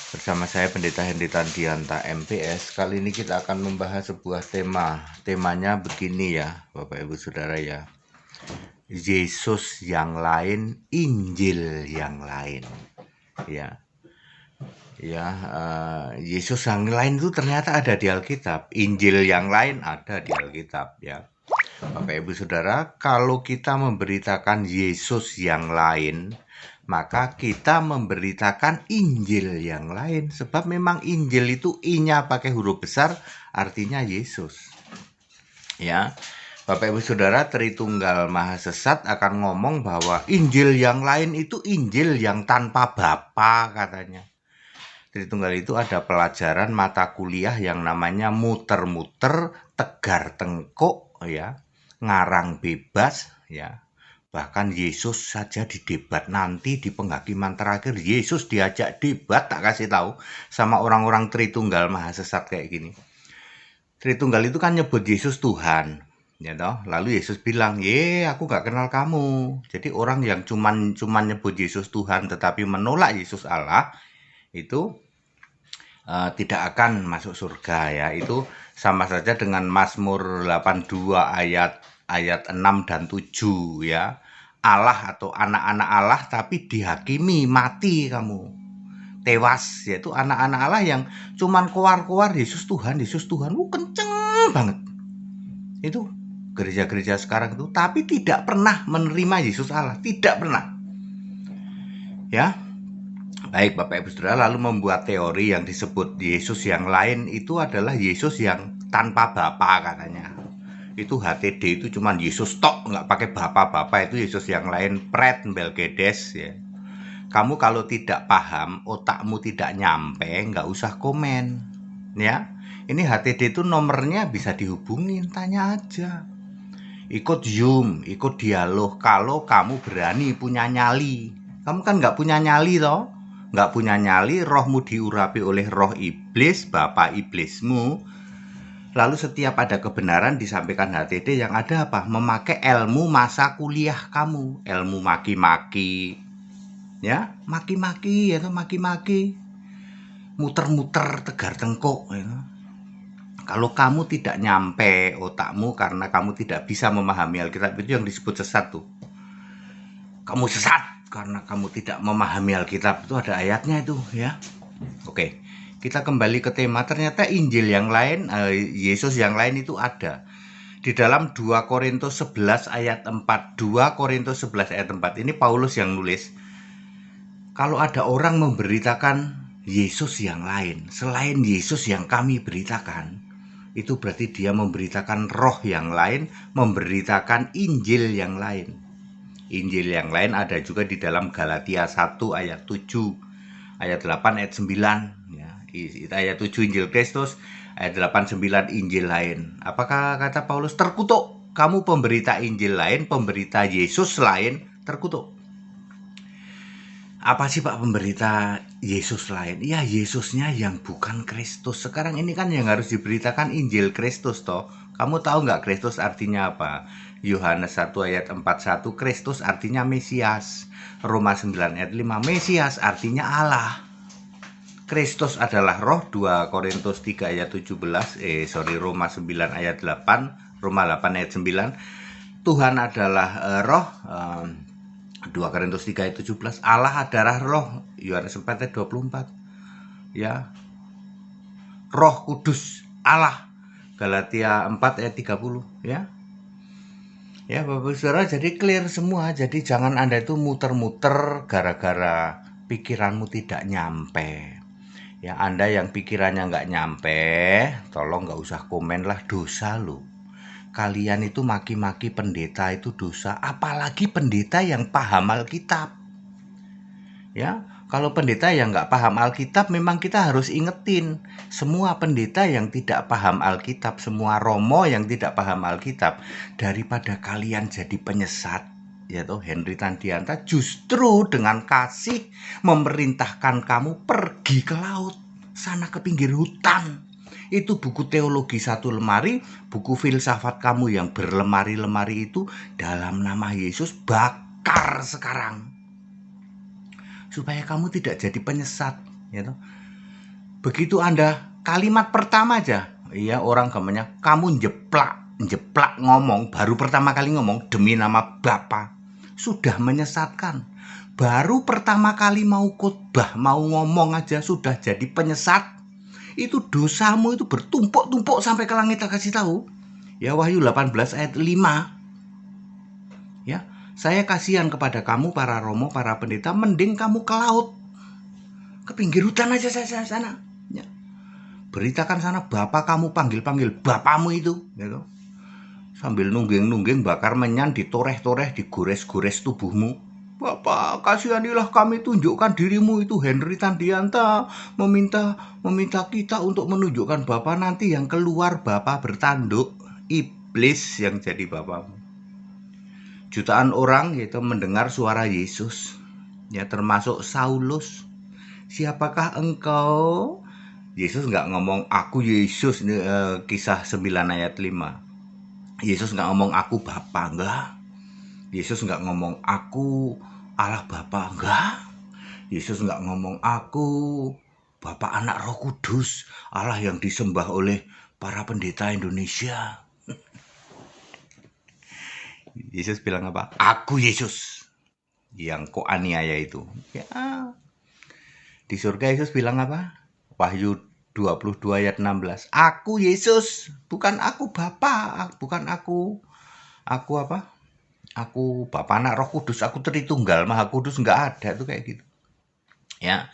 Bersama saya Pendeta Hendy Tandianta MPS. Kali ini kita akan membahas sebuah tema. Temanya begini ya, Bapak Ibu Saudara ya. Yesus yang lain, Injil yang lain. Ya. Yesus yang lain itu ternyata ada di Alkitab. Injil yang lain ada di Alkitab ya. Bapak Ibu Saudara, kalau kita memberitakan Yesus yang lain, maka kita memberitakan Injil yang lain. Sebab memang Injil itu I-nya pakai huruf besar, artinya Yesus. Ya, Bapak Ibu Saudara, Tritunggal Maha Sesat akan ngomong bahwa Injil yang lain itu Injil yang tanpa Bapa katanya. Tritunggal itu ada pelajaran mata kuliah yang namanya muter-muter, tegar tengkuk ya, ngarang bebas ya. Bahkan Yesus saja di debat nanti di penghakiman terakhir, Yesus diajak debat, tak kasih tahu sama orang-orang Tritunggal Maha Sesat kayak gini. Tritunggal itu kan nyebut Yesus Tuhan, ya toh. Lalu Yesus bilang, aku gak kenal kamu. Jadi orang yang cuman nyebut Yesus Tuhan tetapi menolak Yesus Allah itu tidak akan masuk surga ya. Itu sama saja dengan Mazmur 82 ayat 6 dan 7 ya. Allah atau anak-anak Allah tapi dihakimi mati kamu. Tewas, yaitu anak-anak Allah yang cuman keluar-keluar Yesus Tuhan, kenceng banget. Itu gereja-gereja sekarang itu, tapi tidak pernah menerima Yesus Allah, tidak pernah. Ya. Baik Bapak Ibu Saudara, lalu membuat teori yang disebut Yesus yang lain itu adalah Yesus yang tanpa Bapa katanya. Itu HTD itu cuman Yesus tok, nggak pakai Bapa-Bapa, itu Yesus yang lain, Pret Belgedes ya. Kamu kalau tidak paham, otakmu tidak nyampe, nggak usah komen ya. Ini HTD itu nomornya bisa dihubungin, tanya aja. Ikut Zoom, ikut dialog kalau kamu berani punya nyali. Kamu kan nggak punya nyali toh? Nggak punya nyali, rohmu diurapi oleh roh iblis, bapak iblismu. Lalu setiap ada kebenaran disampaikan HTD yang ada apa? Memakai ilmu masa kuliah kamu, ilmu maki-maki, ya, maki-maki, muter-muter tegar tengkuk. Ya. Kalau kamu tidak nyampe otakmu karena kamu tidak bisa memahami Alkitab, itu yang disebut sesat tuh. Kamu sesat karena kamu tidak memahami Alkitab, itu ada ayatnya itu ya. Oke, kita kembali ke tema. Ternyata Injil yang lain, Yesus yang lain itu ada di dalam 2 Korintus 11 ayat 4. 2 Korintus 11 ayat 4. Ini Paulus yang nulis. Kalau ada orang memberitakan Yesus yang lain selain Yesus yang kami beritakan, itu berarti dia memberitakan roh yang lain, memberitakan Injil yang lain. Injil yang lain ada juga di dalam Galatia 1 ayat 7, ayat 8, ayat 9 ya. Ayat 7 Injil Kristus, ayat 8, 9 Injil lain. Apakah kata Paulus? Terkutuk, kamu pemberita Injil lain, pemberita Yesus lain, terkutuk. Apa sih Pak pemberita Yesus lain? Ya Yesusnya yang bukan Kristus. Sekarang ini kan yang harus diberitakan Injil Kristus toh. Kamu tahu nggak Kristus artinya apa? Yohanes 1 ayat 41, Kristus artinya Mesias. Roma 9 ayat 5, Mesias artinya Allah. Kristus adalah roh, 2 Korintus 3 ayat 17, Roma 9 ayat 8, Roma 8 ayat 9. Tuhan adalah roh, 2 Korintus 3 ayat 17. Allah adalah roh, Yohanes 4 ayat 24. Ya. Roh Kudus Allah, Galatia 4 ayat 30 ya. Ya Bapak Saudara, jadi clear semua. Jadi jangan Anda itu muter-muter gara-gara pikiranmu tidak nyampe. Ya Anda yang pikirannya nggak nyampe, tolong nggak usah komen lah, dosa lo. Kalian itu maki-maki pendeta itu dosa, apalagi pendeta yang paham Alkitab. Ya, kalau pendeta yang nggak paham Alkitab, memang kita harus ingetin semua pendeta yang tidak paham Alkitab, semua romo yang tidak paham Alkitab, daripada kalian jadi penyesat, ya toh Hendy Tandianta justru dengan kasih memerintahkan kamu pergi ke laut, sana ke pinggir hutan. Itu buku teologi satu lemari, buku filsafat kamu yang berlemari-lemari itu, dalam nama Yesus bakar sekarang. Supaya kamu tidak jadi penyesat, ya toh. Begitu Anda kalimat pertama aja, ya orang gampangnya kamu jeplak ngomong, baru pertama kali ngomong demi nama Bapa, sudah menyesatkan. Baru pertama kali mau khotbah, mau ngomong aja sudah jadi penyesat. Itu dosamu itu bertumpuk-tumpuk sampai ke langit. Tak kasih tahu. Ya, Wahyu 18 ayat 5. Ya, saya kasihan kepada kamu para romo, para pendeta, mending kamu ke laut. Ke pinggir hutan aja sana. Ya. Beritakan sana Bapak kamu panggil bapamu itu, gitu. Sambil nungging-nungging bakar menyan, ditoreh-toreh, digores-gores tubuhmu. Bapak, kasihanilah kami, tunjukkan dirimu. Itu Henry Tandianta meminta kita untuk menunjukkan Bapak. Nanti yang keluar Bapak bertanduk, iblis yang jadi Bapakmu. Jutaan orang gitu mendengar suara Yesus, ya termasuk Saulus. Siapakah engkau? Yesus nggak ngomong aku Yesus, kisah 9 ayat 5. Yesus nggak ngomong aku Bapa, enggak. Yesus nggak ngomong aku Allah Bapa, enggak. Yesus nggak ngomong aku Bapa Anak Roh Kudus, Allah yang disembah oleh para pendeta Indonesia. Yesus bilang apa? Aku Yesus yang kau aniaya itu. Ya. Di surga Yesus bilang apa? Wahyu 22 ayat 16. Aku Yesus, bukan aku Bapa, bukan aku apa? Aku Bapa Anak Roh Kudus, aku Tritunggal Maha Kudus, nggak ada tuh kayak gitu. Ya.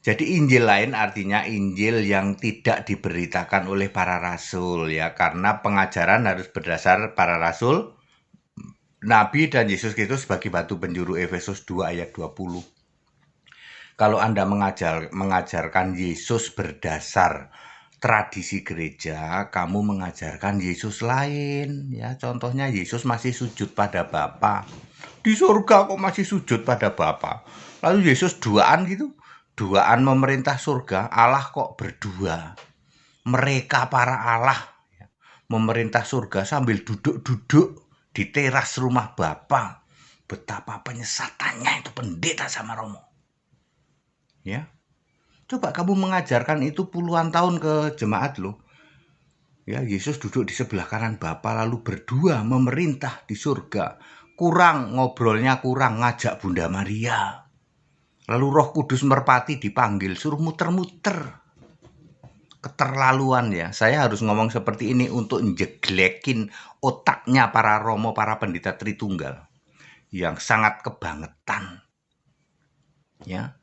Jadi Injil lain artinya Injil yang tidak diberitakan oleh para rasul, ya, karena pengajaran harus berdasar para rasul, Nabi dan Yesus Kristus sebagai batu penjuru, Efesus 2 ayat 20. Kalau Anda mengajarkan Yesus berdasar tradisi gereja, kamu mengajarkan Yesus lain, ya. Contohnya Yesus masih sujud pada Bapa. Di surga kok masih sujud pada Bapa. Lalu Yesus duaan gitu. Duaan memerintah surga, Allah kok berdua. Mereka para Allah ya, memerintah surga sambil duduk-duduk di teras rumah Bapa. Betapa penyesatannya itu pendeta sama romo. Ya. Coba kamu mengajarkan itu puluhan tahun ke jemaat lo. Ya, Yesus duduk di sebelah kanan Bapa lalu berdua memerintah di surga. Kurang ngobrolnya, kurang ngajak Bunda Maria. Lalu Roh Kudus merpati dipanggil, suruh muter-muter. Keterlaluan ya. Saya harus ngomong seperti ini untuk njeglekin otaknya para romo, para pendeta Tritunggal. Yang sangat kebangetan. Ya.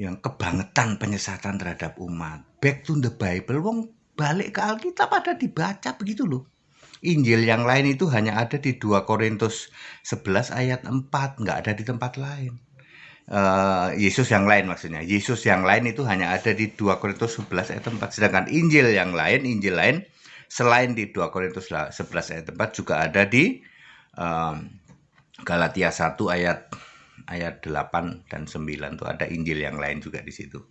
Yang kebangetan penyesatan terhadap umat. Back to the Bible, wong balik ke Alkitab ada dibaca begitu loh. Injil yang lain itu hanya ada di 2 Korintus 11 ayat 4, nggak ada di tempat lain. Yesus yang lain maksudnya. Yesus yang lain itu hanya ada di 2 Korintus 11 ayat 4. Sedangkan Injil lain selain di 2 Korintus 11 ayat 4 juga ada di Galatia 1 ayat 8 dan 9 tuh ada Injil yang lain juga di situ.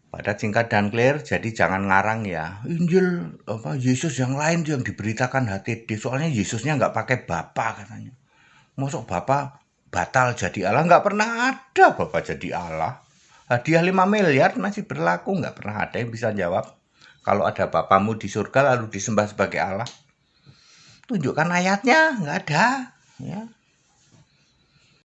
Pada singkat dan clear, jadi jangan ngarang ya. Injil Yesus yang lain yang diberitakan HTD. Soalnya Yesusnya nggak pakai Bapa katanya. Masuk Bapa batal jadi Allah, nggak pernah ada Bapak jadi Allah. Hadiah 5 miliar masih berlaku, nggak pernah ada yang bisa jawab. Kalau ada Bapamu di surga lalu disembah sebagai Allah, tunjukkan ayatnya, nggak ada. Ya.